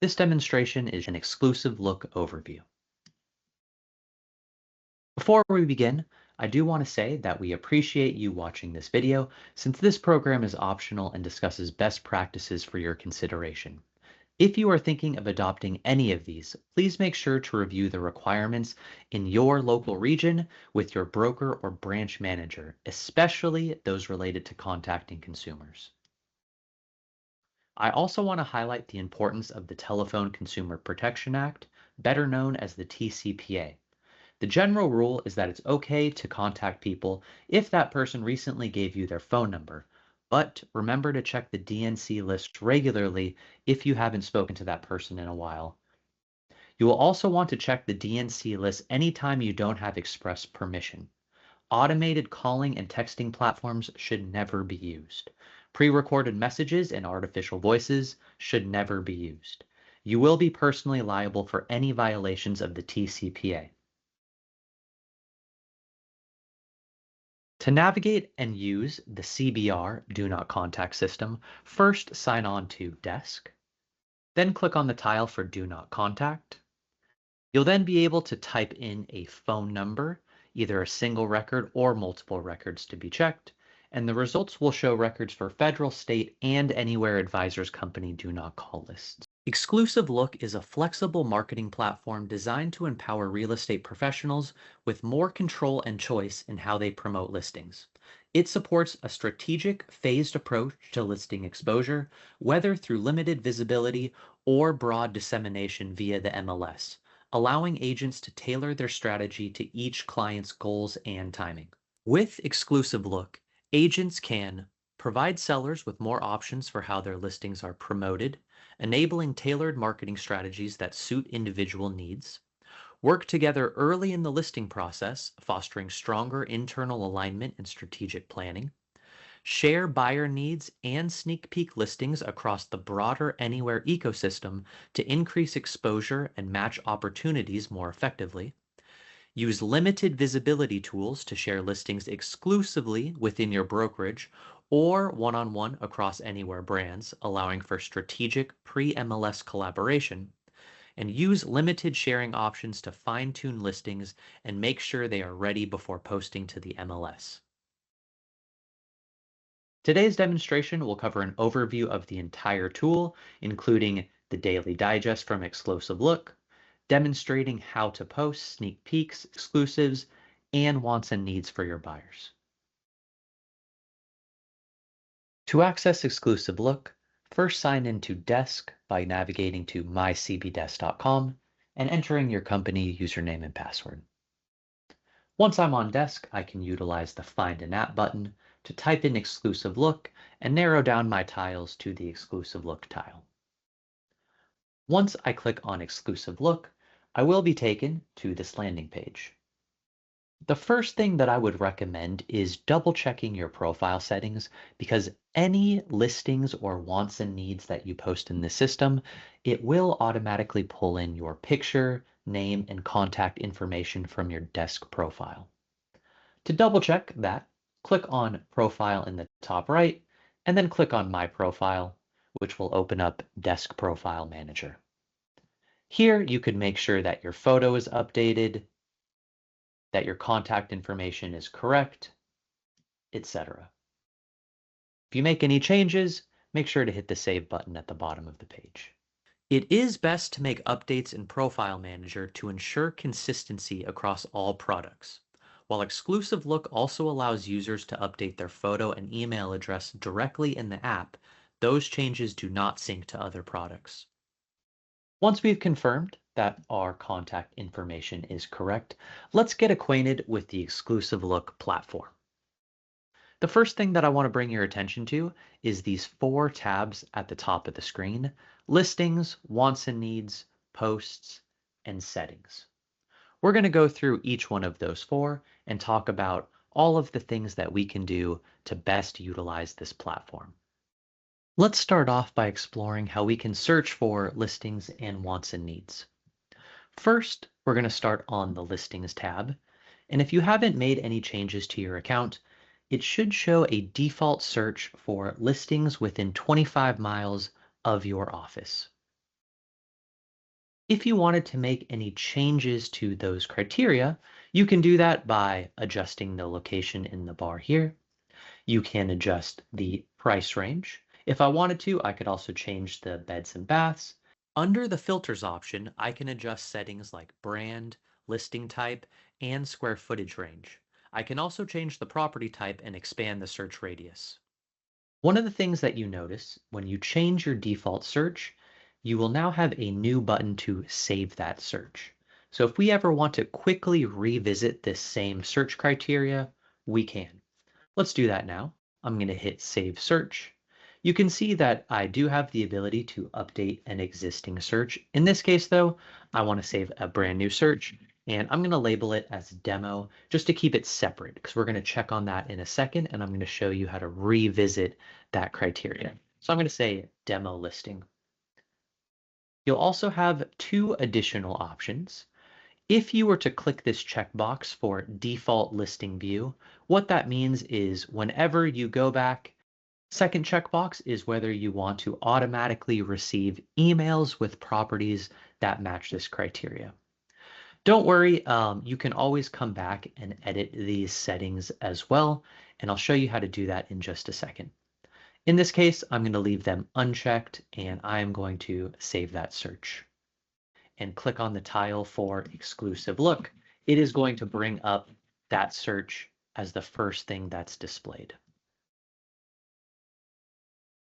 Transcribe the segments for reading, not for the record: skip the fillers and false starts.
This demonstration is an exclusive look overview. Before we begin, I do want to say that we appreciate you watching this video since this program is optional and discusses best practices for your consideration. If you are thinking of adopting any of these, please make sure to review the requirements in your local region with your broker or branch manager, especially those related to contacting consumers. I also want to highlight the importance of the Telephone Consumer Protection Act, better known as the TCPA. The general rule is that it's okay to contact people if that person recently gave you their phone number, but remember to check the DNC list regularly if you haven't spoken to that person in a while. You will also want to check the DNC list anytime you don't have express permission. Automated calling and texting platforms should never be used. Pre-recorded messages and artificial voices should never be used. You will be personally liable for any violations of the TCPA. To navigate and use the CBR Do Not Contact system, first sign on to Desk, then click on the tile for Do Not Contact. You'll then be able to type in a phone number, either a single record or multiple records to be checked, and the results will show records for federal, state, and anywhere advisors company do not call lists. Exclusive Look is a flexible marketing platform designed to empower real estate professionals with more control and choice in how they promote listings. It supports a strategic, phased approach to listing exposure, whether through limited visibility or broad dissemination via the MLS, allowing agents to tailor their strategy to each client's goals and timing. With Exclusive Look, agents can provide sellers with more options for how their listings are promoted, enabling tailored marketing strategies that suit individual needs, work together early in the listing process, fostering stronger internal alignment and strategic planning, share buyer needs and sneak peek listings across the broader Anywhere ecosystem to increase exposure and match opportunities more effectively, use limited visibility tools to share listings exclusively within your brokerage or one-on-one across Anywhere brands, allowing for strategic pre-MLS collaboration, and use limited sharing options to fine-tune listings and make sure they are ready before posting to the MLS. Today's demonstration will cover an overview of the entire tool, including the daily digest from Exclusive Look, demonstrating how to post sneak peeks, exclusives, and wants and needs for your buyers. To access Exclusive Look, first sign into Desk by navigating to mycbdesk.com and entering your company username and password. Once I'm on Desk, I can utilize the Find an App button to type in Exclusive Look and narrow down my tiles to the Exclusive Look tile. Once I click on Exclusive Look, I will be taken to this landing page. The first thing that I would recommend is double checking your profile settings because any listings or wants and needs that you post in the system, it will automatically pull in your picture, name, and contact information from your desk profile. To double check that, click on Profile in the top right, and then click on My Profile, which will open up Desk Profile Manager. Here, you could make sure that your photo is updated, that your contact information is correct, etc. If you make any changes, make sure to hit the Save button at the bottom of the page. It is best to make updates in Profile Manager to ensure consistency across all products. While Exclusive Look also allows users to update their photo and email address directly in the app, those changes do not sync to other products. Once we've confirmed that our contact information is correct, let's get acquainted with the Exclusive Look platform. The first thing that I want to bring your attention to is these 4 tabs at the top of the screen: Listings, Wants and Needs, Posts, and Settings. We're going to go through each one of those 4 and talk about all of the things that we can do to best utilize this platform. Let's start off by exploring how we can search for listings and wants and needs. First, we're going to start on the Listings tab, and if you haven't made any changes to your account, it should show a default search for listings within 25 miles of your office. If you wanted to make any changes to those criteria, you can do that by adjusting the location in the bar here. You can adjust the price range. If I wanted to, I could also change the beds and baths. Under the filters option, I can adjust settings like brand, listing type, and square footage range. I can also change the property type and expand the search radius. One of the things that you notice when you change your default search, you will now have a new button to save that search. So if we ever want to quickly revisit this same search criteria, we can. Let's do that now. I'm going to hit Save Search. You can see that I do have the ability to update an existing search. In this case, though, I want to save a brand new search, and I'm going to label it as Demo just to keep it separate because we're going to check on that in a second, and I'm going to show you how to revisit that criteria. So I'm going to say Demo Listing. You'll also have two additional options. If you were to click this checkbox for default listing view, what that means is whenever you go back, second checkbox is whether you want to automatically receive emails with properties that match this criteria. Don't worry, you can always come back and edit these settings as well, and I'll show you how to do that in just a second. In this case, I'm going to leave them unchecked, and I'm going to save that search and click on the tile for exclusive look. It is going to bring up that search as the first thing that's displayed.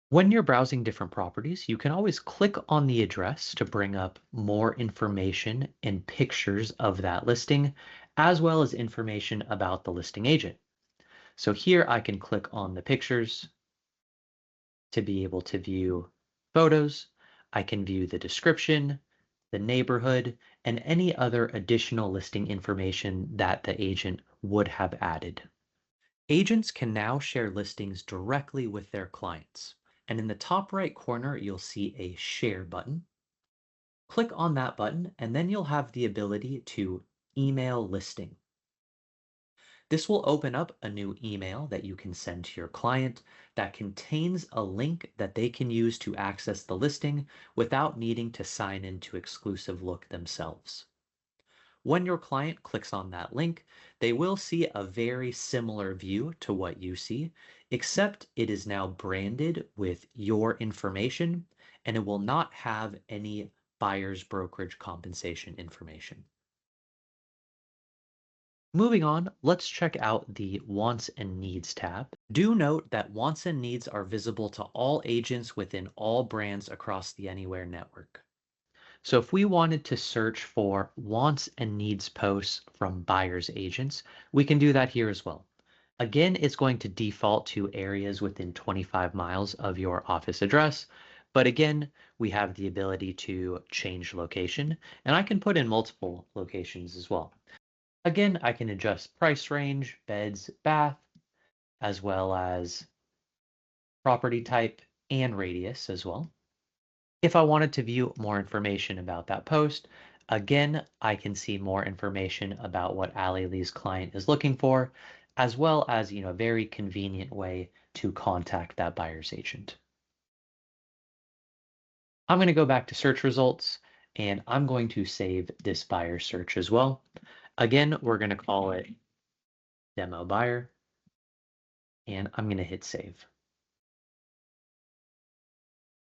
When you're browsing different properties, you can always click on the address to bring up more information and pictures of that listing, as well as information about the listing agent. So here I can click on the pictures to be able to view photos. I can view the description, the neighborhood, and any other additional listing information that the agent would have added. Agents can now share listings directly with their clients. And in the top right corner, you'll see a share button. Click on that button, and then you'll have the ability to email listing. This will open up a new email that you can send to your client that contains a link that they can use to access the listing without needing to sign into Exclusive Look themselves. When your client clicks on that link, they will see a very similar view to what you see, except it is now branded with your information and it will not have any buyer's brokerage compensation information. Moving on, let's check out the Wants and Needs tab. Do note that Wants and Needs are visible to all agents within all brands across the Anywhere network. So if we wanted to search for wants and needs posts from buyer's agents, we can do that here as well. Again, it's going to default to areas within 25 miles of your office address. But again, we have the ability to change location, and I can put in multiple locations as well. Again, I can adjust price range, beds, bath, as well as property type and radius as well. If I wanted to view more information about that post, again, I can see more information about what Ali Lee's client is looking for, as well as, a very convenient way to contact that buyer's agent. I'm going to go back to search results, and I'm going to save this buyer search as well. Again, we're going to call it demo buyer, and I'm going to hit save.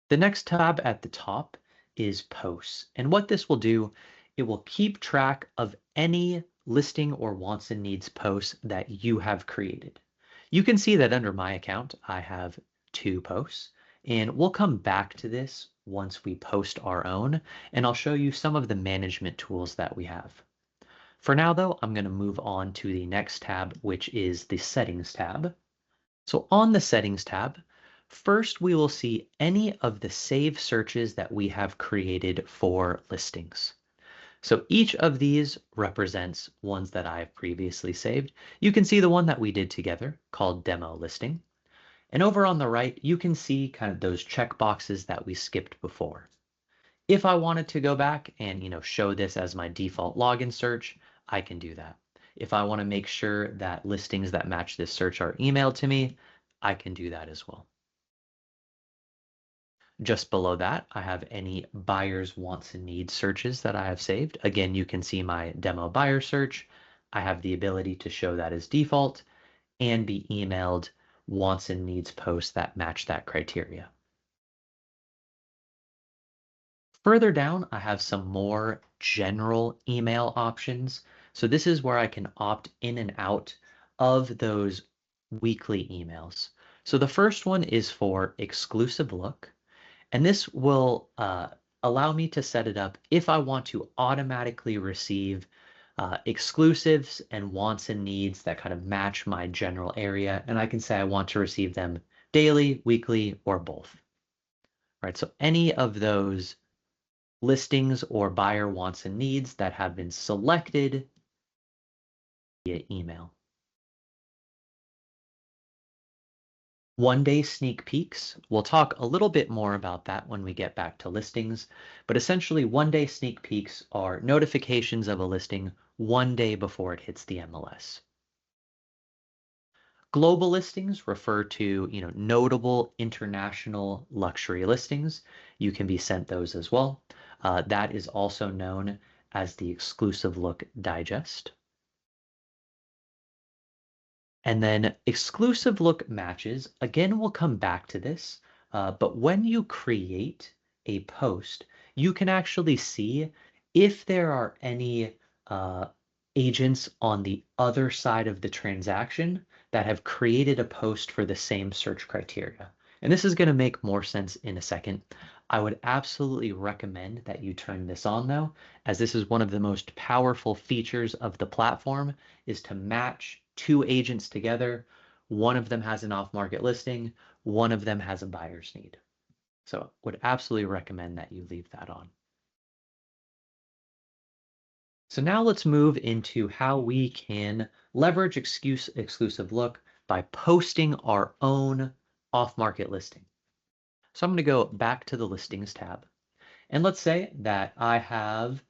The next tab at the top is posts. And what this will do, it will keep track of any listing or wants and needs posts that you have created. You can see that under my account, I have 2 posts, and we'll come back to this once we post our own, and I'll show you some of the management tools that we have. For now, though, I'm going to move on to the next tab, which is the settings tab. So on the settings tab, first we will see any of the save searches that we have created for listings. So each of these represents ones that I've previously saved. You can see the one that we did together called demo listing. And over on the right, you can see kind of those check boxes that we skipped before. If I wanted to go back and show this as my default login search, I can do that. If I want to make sure that listings that match this search are emailed to me, I can do that as well. Just below that, I have any buyers wants and needs searches that I have saved. Again, you can see my demo buyer search. I have the ability to show that as default and be emailed wants and needs posts that match that criteria. Further down, I have some more general email options. So this is where I can opt in and out of those weekly emails. So the first one is for exclusive look, and this will allow me to set it up if I want to automatically receive exclusives and wants and needs that kind of match my general area. And I can say I want to receive them daily, weekly, or both. Right, so any of those listings or buyer wants and needs that have been selected via email. One-day sneak peeks. We'll talk a little bit more about that when we get back to listings, but essentially one-day sneak peeks are notifications of a listing one day before it hits the MLS. Global listings refer to, notable international luxury listings. You can be sent those as well. That is also known as the exclusive look digest. And then exclusive look matches, again, we'll come back to this, but when you create a post, you can actually see if there are any agents on the other side of the transaction that have created a post for the same search criteria. And this is going to make more sense in a second. I would absolutely recommend that you turn this on though, as this is one of the most powerful features of the platform is to match two agents together. One of them has an off-market listing, one of them has a buyer's need. So would absolutely recommend that you leave that on. So now let's move into how we can leverage exclusive look by posting our own off-market listing. So I'm going to go back to the listings tab. And let's say that I have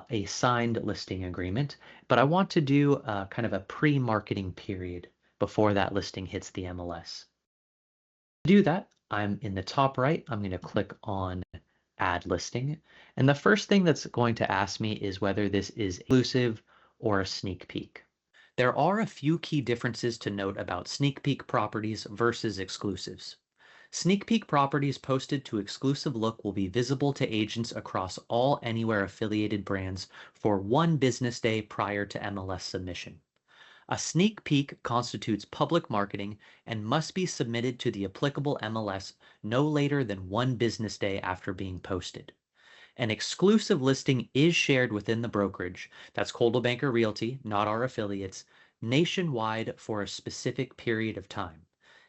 a signed listing agreement, but I want to do kind of a pre-marketing period before that listing hits the MLS. To do that, I'm in the top right, I'm going to click on add listing. And the first thing that's going to ask me is whether this is exclusive or a sneak peek. There are a few key differences to note about sneak peek properties versus exclusives. Sneak peek properties posted to exclusive look will be visible to agents across all Anywhere affiliated brands for one business day prior to MLS submission. A sneak peek constitutes public marketing and must be submitted to the applicable MLS no later than one business day after being posted. An exclusive listing is shared within the brokerage, that's Coldwell Banker Realty, not our affiliates, nationwide for a specific period of time.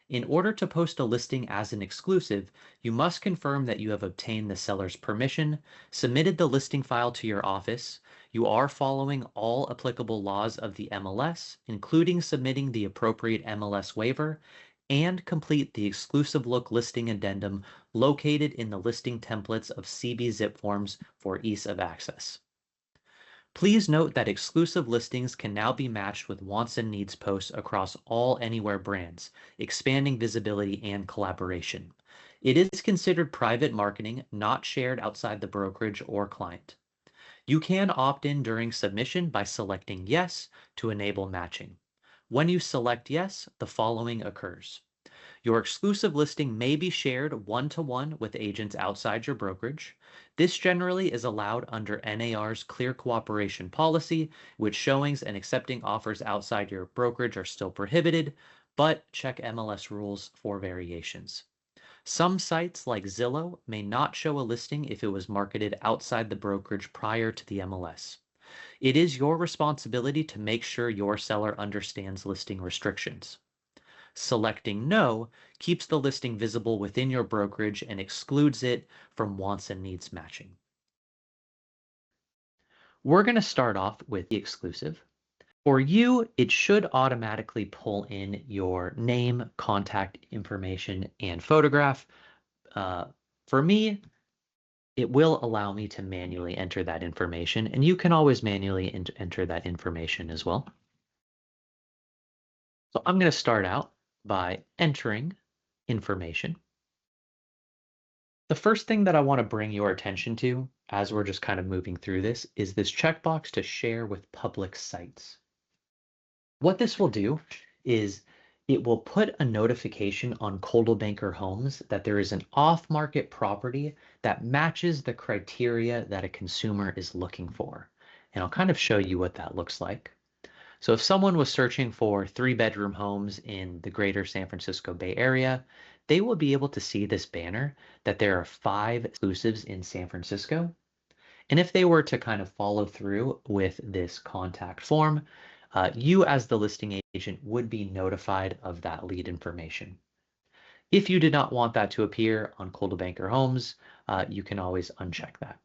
In order to post a listing as an exclusive, you must confirm that you have obtained the seller's permission, submitted the listing file to your office, you are following all applicable laws of the MLS, including submitting the appropriate MLS waiver, and complete the exclusive look listing addendum located in the listing templates of CB zip forms for ease of access. Please note that exclusive listings can now be matched with wants and needs posts across all Anywhere brands, expanding visibility and collaboration. It is considered private marketing, not shared outside the brokerage or client. You can opt in during submission by selecting yes to enable matching. When you select yes, the following occurs. Your exclusive listing may be shared one-to-one with agents outside your brokerage. This generally is allowed under NAR's Clear Cooperation Policy, which showings and accepting offers outside your brokerage are still prohibited, but check MLS rules for variations. Some sites like Zillow may not show a listing if it was marketed outside the brokerage prior to the MLS. It is your responsibility to make sure your seller understands listing restrictions. Selecting no keeps the listing visible within your brokerage and excludes it from wants and needs matching. We're going to start off with the exclusive. For you, it should automatically pull in your name, contact information, and photograph. For me, it will allow me to manually enter that information, and you can always manually enter that information as well. So I'm going to start out by entering information. The first thing that I want to bring your attention to as we're just kind of moving through this is this checkbox to share with public sites. What this will do is it will put a notification on Coldwell Banker Homes that there is an off-market property that matches the criteria that a consumer is looking for. And I'll kind of show you what that looks like. So if someone was searching for 3-bedroom homes in the greater San Francisco Bay Area, they will be able to see this banner that there are 5 exclusives in San Francisco. And if they were to kind of follow through with this contact form, you as the listing agent would be notified of that lead information. If you did not want that to appear on Coldwell Banker Homes, you can always uncheck that.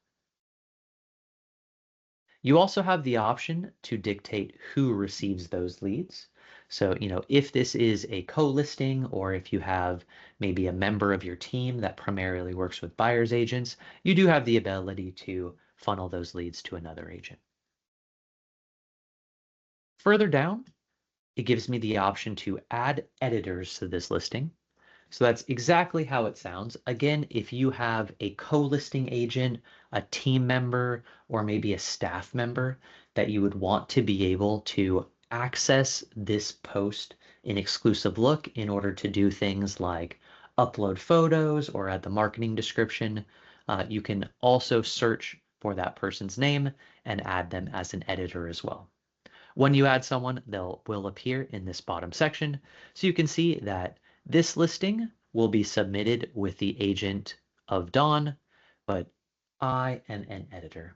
You also have the option to dictate who receives those leads. So, if this is a co-listing or if you have maybe a member of your team that primarily works with buyer's agents, you do have the ability to funnel those leads to another agent. Further down, it gives me the option to add editors to this listing. So that's exactly how it sounds. Again, if you have a co-listing agent, a team member, or maybe a staff member that you would want to be able to access this post in exclusive look in order to do things like upload photos or add the marketing description, you can also search for that person's name and add them as an editor as well. When you add someone, will appear in this bottom section. So you can see that this listing will be submitted with the agent of Dawn, but I am an editor.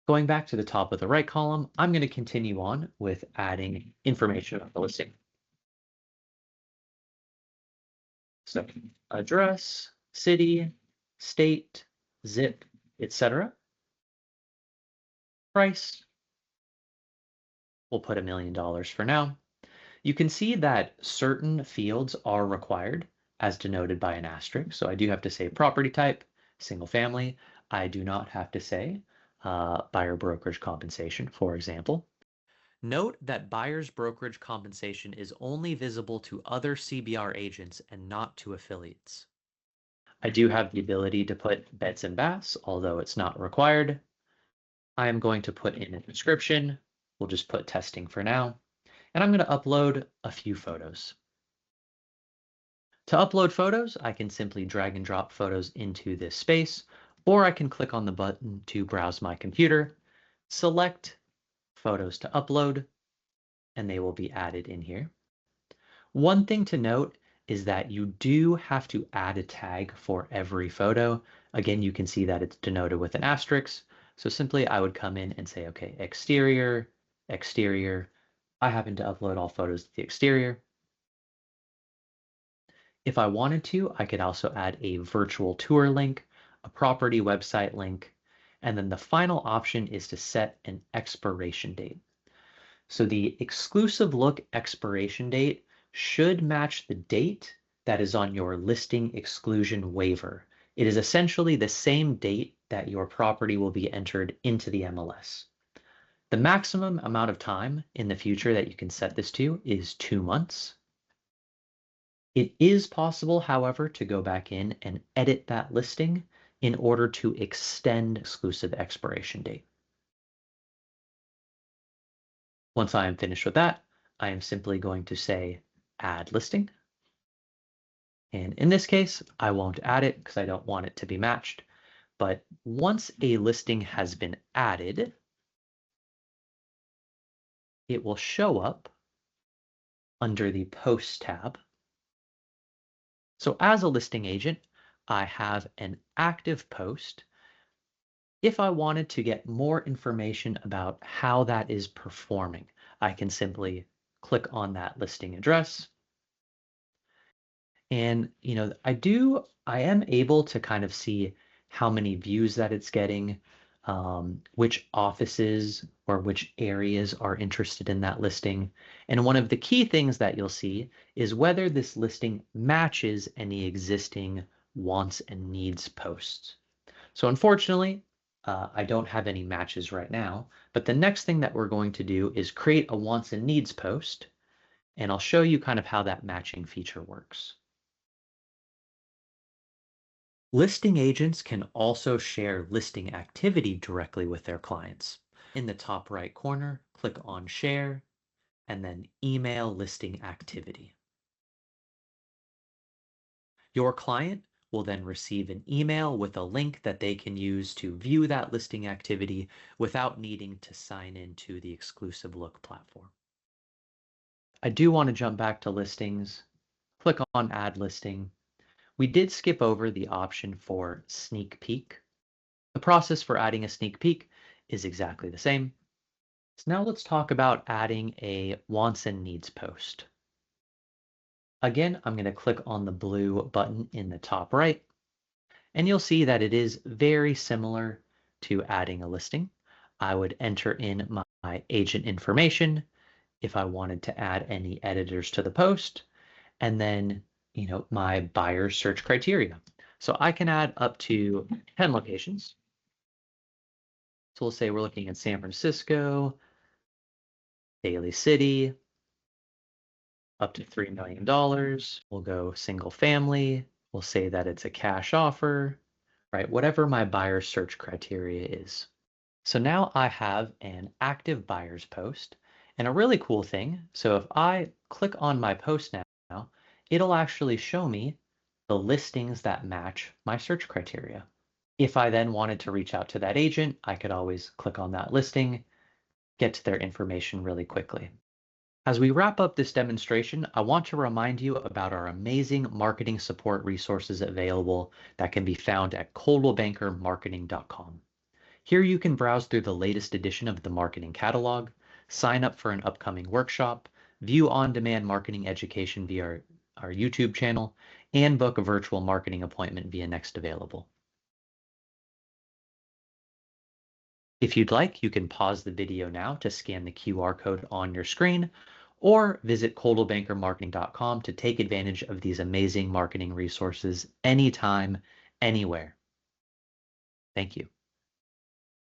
Going back to the top of the right column, I'm going to continue on with adding information about the listing. So address, city, state, zip, etc. Price, we'll put $1 million for now. You can see that certain fields are required as denoted by an asterisk. So I do have to say property type, single family. I do not have to say buyer brokerage compensation, for example. Note that buyer's brokerage compensation is only visible to other CBR agents and not to affiliates. I do have the ability to put beds and baths, although it's not required. I am going to put in a description. We'll just put testing for now. And I'm going to upload a few photos. To upload photos, I can simply drag and drop photos into this space, or I can click on the button to browse my computer, select photos to upload, and they will be added in here. One thing to note is that you do have to add a tag for every photo. Again, you can see that it's denoted with an asterisk. So simply I would come in and say, okay, exterior, exterior. I happen to upload all photos to the exterior. If I wanted to, I could also add a virtual tour link, a property website link, and then the final option is to set an expiration date. So the exclusive look expiration date should match the date that is on your listing exclusion waiver. It is essentially the same date that your property will be entered into the MLS. The maximum amount of time in the future that you can set this to is 2 months. It is possible, however, to go back in and edit that listing in order to extend exclusive expiration date. Once I am finished with that, I am simply going to say add listing. And in this case, I won't add it because I don't want it to be matched. But once a listing has been added, it will show up under the Post tab. So as a listing agent, I have an active post. If I wanted to get more information about how that is performing, I can simply click on that listing address. And, I am able to kind of see how many views that it's getting, which offices or which areas are interested in that listing. And one of the key things that you'll see is whether this listing matches any existing wants and needs posts. So unfortunately, I don't have any matches right now, but the next thing that we're going to do is create a wants and needs post, and I'll show you kind of how that matching feature works. Listing agents can also share listing activity directly with their clients. In the top right corner, click on Share and then Email Listing Activity. Your client will then receive an email with a link that they can use to view that listing activity without needing to sign into the Exclusive Look platform. I do want to jump back to listings. Click on Add Listing. We did skip over the option for Sneak Peek. The process for adding a sneak peek is exactly the same. So now let's talk about adding a wants and needs post. Again, I'm going to click on the blue button in the top right, and you'll see that it is very similar to adding a listing. I would enter in my agent information if I wanted to add any editors to the post, and then, my buyer search criteria. So I can add up to 10 locations. So we'll say we're looking at San Francisco, Daly City, up to $3 million. We'll go single family. We'll say that it's a cash offer, right? Whatever my buyer search criteria is. So now I have an active buyers post and a really cool thing. So if I click on my post now, it'll actually show me the listings that match my search criteria. If I then wanted to reach out to that agent, I could always click on that listing, get to their information really quickly. As we wrap up this demonstration, I want to remind you about our amazing marketing support resources available that can be found at coldwellbankermarketing.com. Here you can browse through the latest edition of the marketing catalog, sign up for an upcoming workshop, view on-demand marketing education via our YouTube channel, and book a virtual marketing appointment via Next Available. If you'd like, you can pause the video now to scan the QR code on your screen, or visit coldwellbankermarketing.com to take advantage of these amazing marketing resources anytime, anywhere. Thank you.